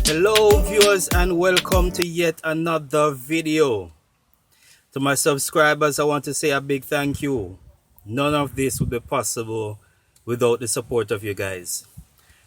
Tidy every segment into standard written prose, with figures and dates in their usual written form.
Hello viewers and welcome to yet another video. To my subscribers, I want to say a big thank you. None of this would be possible without the support of you guys.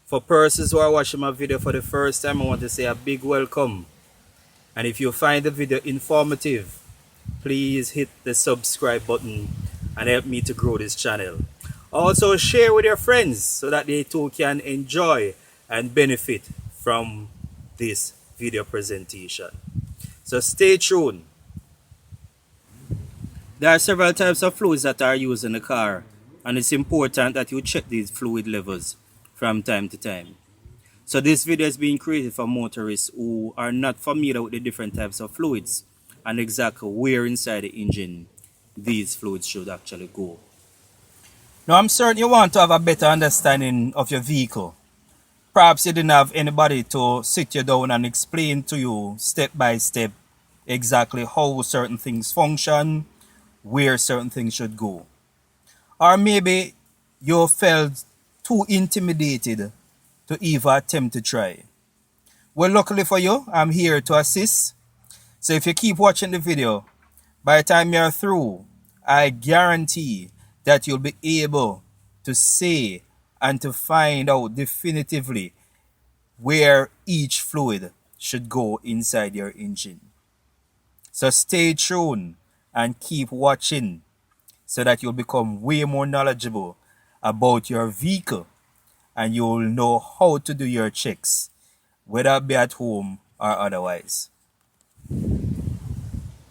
For persons who are watching my video for the first time, I want to say a big welcome. And if you find the video informative, please hit the subscribe button and help me to grow this channel. Also share with your friends so that they too can enjoy and benefit from this video presentation. So stay tuned. There are several types of fluids that are used in the car, and it's important that you check these fluid levels from time to time. So this video is being created for motorists who are not familiar with the different types of fluids and exactly where inside the engine these fluids should actually go. Now I'm certain you want to have a better understanding of your vehicle. Perhaps you didn't have anybody to sit you down and explain to you step by step exactly how certain things function, where certain things should go. Or maybe you felt too intimidated to even attempt to try. Well, luckily for you, I'm here to assist. So if you keep watching the video, by the time you're through, I guarantee that you'll be able to say and to find out definitively where each fluid should go inside your engine. So stay tuned and keep watching so that you'll become way more knowledgeable about your vehicle and you'll know how to do your checks, whether it be at home or otherwise.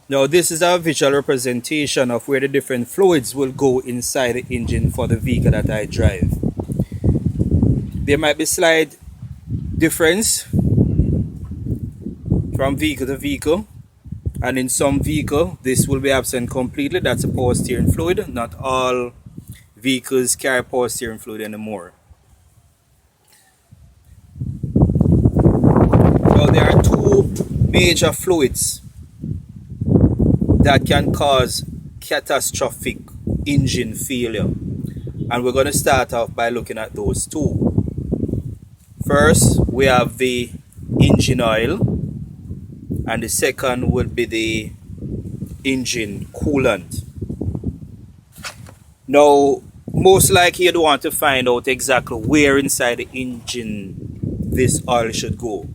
Now this is a visual representation of where the different fluids will go inside the engine for the vehicle that I drive. There might be slight difference from vehicle to vehicle, and in some vehicle this will be absent completely. That's a power steering fluid. Not all vehicles carry power steering fluid anymore. So there are two major fluids that can cause catastrophic engine failure, and we're going to start off by looking at those two. First, we have the engine oil, and the second will be the engine coolant. Now, most likely you'd want to find out exactly where inside the engine this oil should go.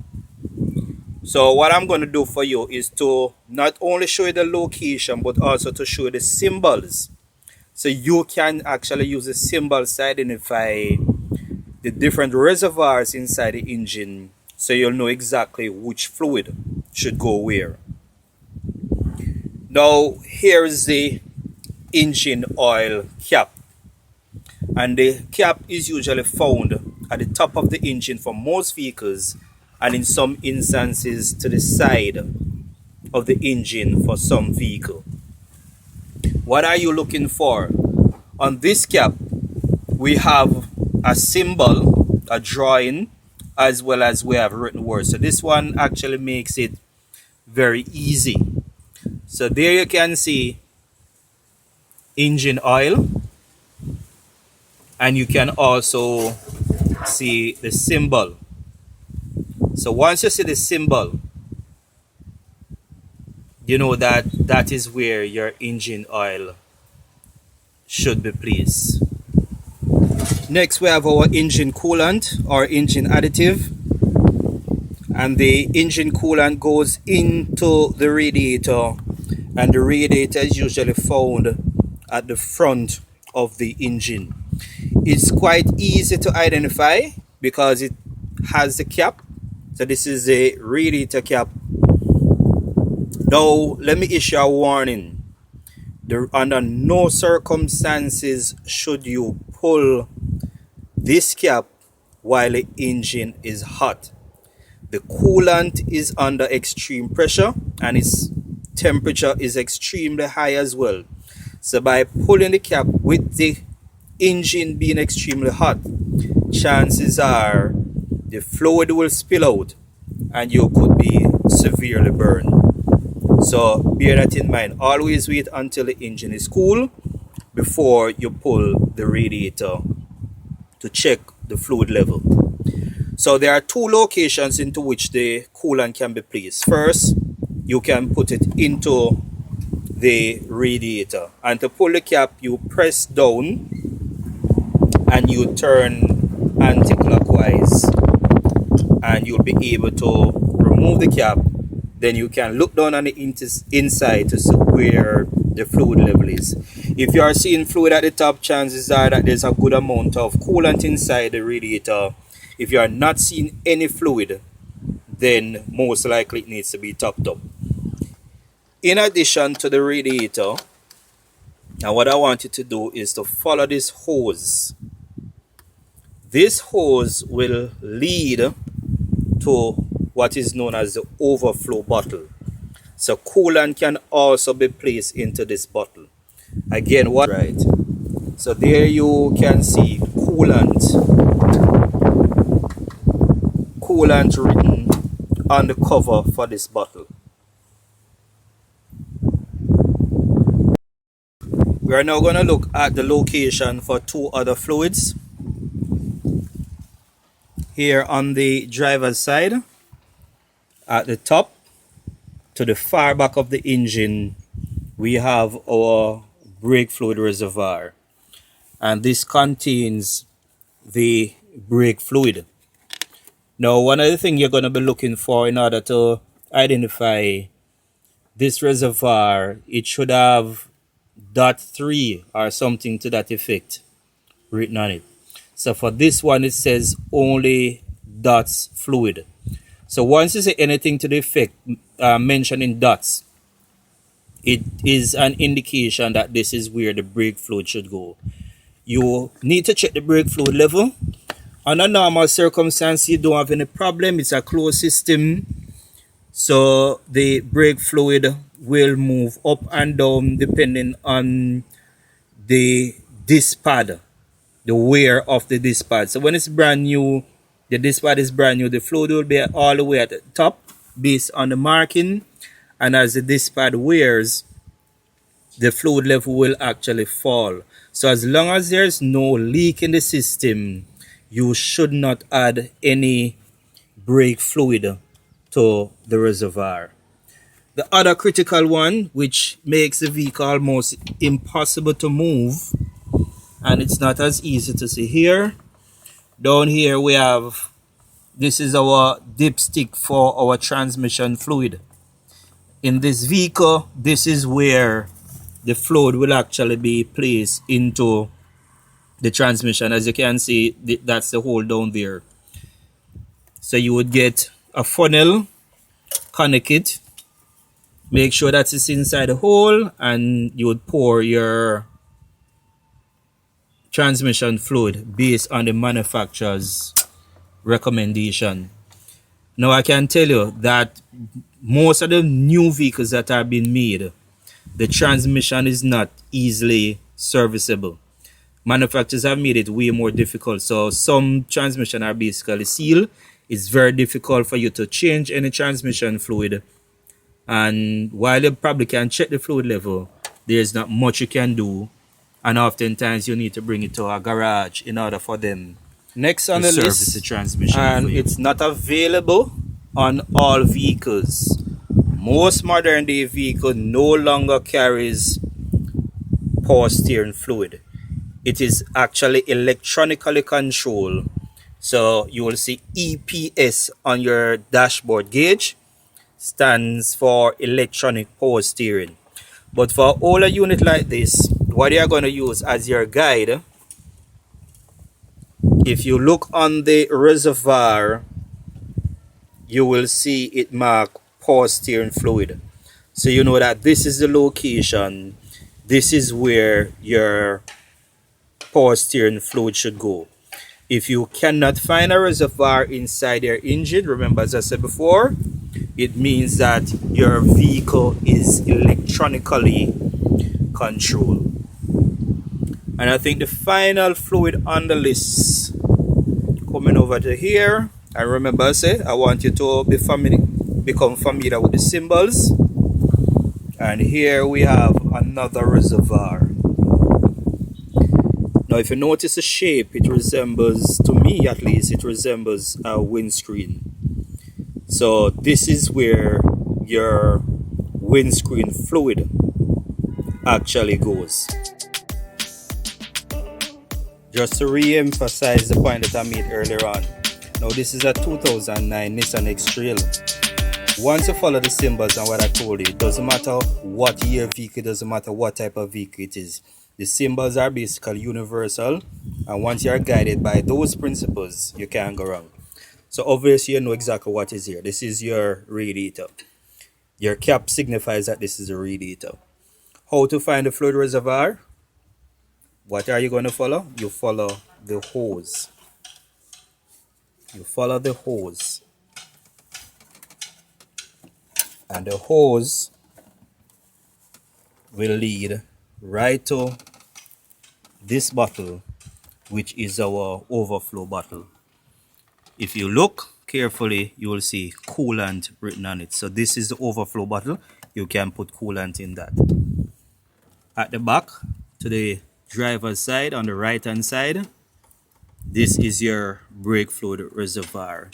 So what I'm going to do for you is to not only show you the location, but also to show you the symbols. So you can actually use the symbols to identify the different reservoirs inside the engine, so you'll know exactly which fluid should go where. Now here is the engine oil cap, and the cap is usually found at the top of the engine for most vehicles, and in some instances to the side of the engine for some vehicle. What are you looking for? On this cap we have a symbol, a drawing, as well as we have written words. So this one actually makes it very easy. So there you can see engine oil, and you can also see the symbol. So once you see the symbol, you know that that is where your engine oil should be placed. Next we have our engine coolant or engine additive, and the engine coolant goes into the radiator, and the radiator is usually found at the front of the engine. It's quite easy to identify because it has the cap. So this is a radiator cap. Now let me issue a warning. Under no circumstances should you pull this cap while the engine is hot. The coolant is under extreme pressure and its temperature is extremely high as well. So by pulling the cap with the engine being extremely hot, chances are the fluid will spill out and you could be severely burned. So bear that in mind. Always wait until the engine is cool before you pull the radiator to check the fluid level. So there are two locations into which the coolant can be placed. First, you can put it into the radiator, and to pull the cap you press down and you turn anti-clockwise, and you'll be able to remove the cap. Then you can look down on the inside to see where the fluid level is. If you are seeing fluid at the top, chances are that there's a good amount of coolant inside the radiator. If you are not seeing any fluid, then most likely it needs to be topped up. In addition to the radiator, now what I want you to do is to follow this hose. This hose will lead to what is known as the overflow bottle. So coolant can also be placed into this bottle. Again, what right? So there you can see coolant written on the cover for this bottle. We are now going to look at the location for two other fluids. Here on the driver's side, at the top, to the far back of the engine, we have our brake fluid reservoir. And this contains the brake fluid. Now, one of the things you're going to be looking for in order to identify this reservoir, it should have .3 or something to that effect written on it. So for this one, it says only dots fluid. So once you say anything to the effect mentioning dots, it is an indication that this is where the brake fluid should go. You need to check the brake fluid level. Under normal circumstances, you don't have any problem. It's a closed system. So the brake fluid will move up and down depending on the disc pad, the wear of the disc pad. So when it's brand new, the disc pad is brand new, the fluid will be all the way at the top based on the marking. And as the disc pad wears, the fluid level will actually fall. So as long as there's no leak in the system, you should not add any brake fluid to the reservoir. The other critical one, which makes the vehicle almost impossible to move, and it's not as easy to see here. Down here we have, this is our dipstick for our transmission fluid. In this vehicle, this is where the fluid will actually be placed into the transmission. As you can see, that's the hole down there. So you would get a funnel, connect it, make sure that it's inside the hole, and you would pour your transmission fluid based on the manufacturer's recommendation. Now I can tell you that most of the new vehicles that are being made, the transmission is not easily serviceable. Manufacturers have made it way more difficult. So some transmission are basically sealed. It's very difficult for you to change any transmission fluid. And while you probably can check the fluid level, there's not much you can do. And oftentimes you need to bring it to a garage in order for them next on the list, the transmission and fluid. It's not available on all vehicles. Most modern day vehicle no longer carries power steering fluid. It is actually electronically controlled. So you will see EPS on your dashboard gauge, stands for electronic power steering. But for older unit like this, what you are going to use as your guide, if you look on the reservoir, you will see it marked power steering fluid. So you know that this is the location, this is where your power steering fluid should go. If you cannot find a reservoir inside your engine, remember as I said before, it means that your vehicle is electronically controlled. And I think the final fluid on the list, coming over to here, and remember I said I want you to become familiar with the symbols. And here we have another reservoir. Now if you notice the shape, it resembles, to me at least, it resembles a windscreen. So this is where your windscreen fluid actually goes. Just to re-emphasize the point that I made earlier on. Now this is a 2009 Nissan X-Trail. Once you follow the symbols and what I told you, it doesn't matter what year vehicle, it doesn't matter what type of vehicle it is. The symbols are basically universal, and once you are guided by those principles, you can't go wrong. So obviously you know exactly what is here. This is your radiator. Your cap signifies that this is a radiator. How to find the fluid reservoir? What are you going to follow? You follow the hose. You follow the hose. And the hose will lead right to this bottle, which is our overflow bottle. If you look carefully, you will see coolant written on it. So this is the overflow bottle. You can put coolant in that. At the back, to the driver's side, on the right hand side, this is your brake fluid reservoir.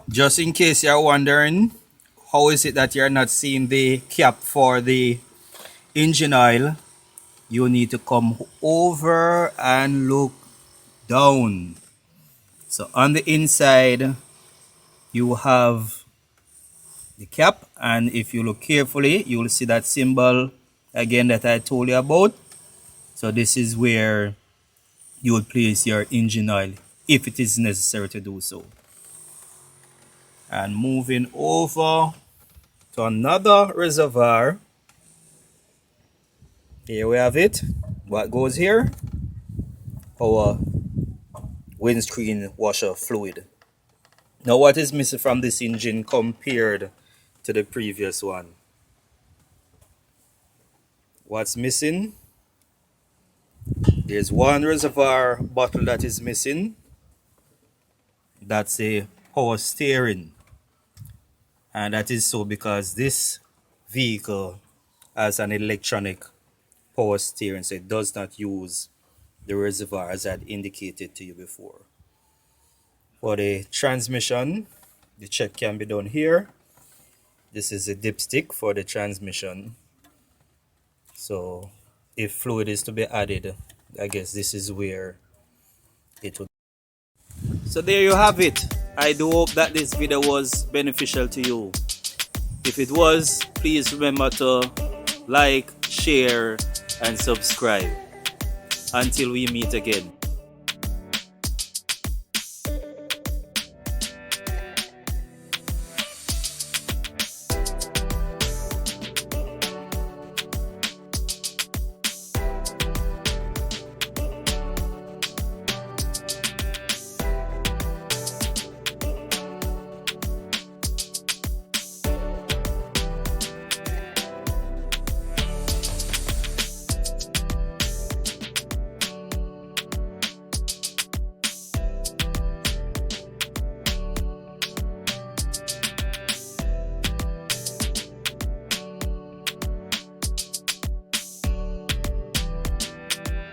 Just in case you're wondering, how is it that you're not seeing the cap for the engine oil, you need to come over and look down. So on the inside, you have the cap, and if you look carefully, you will see that symbol again that I told you about. So this is where you would place your engine oil if it is necessary to do so. And moving over to another reservoir, here we have it. What goes here? Our windscreen washer fluid. Now what is missing from this engine compared to the previous one? What's missing? There's one reservoir bottle that is missing. That's a power steering. And that is so because this vehicle has an electronic power steering, so it does not use the reservoir as I had indicated to you before. For the transmission, the check can be done here. This is a dipstick for the transmission. So if fluid is to be added, I guess this is where it would. So there you have it. I do hope that this video was beneficial to you. If it was, please remember to like, share, and subscribe. Until we meet again.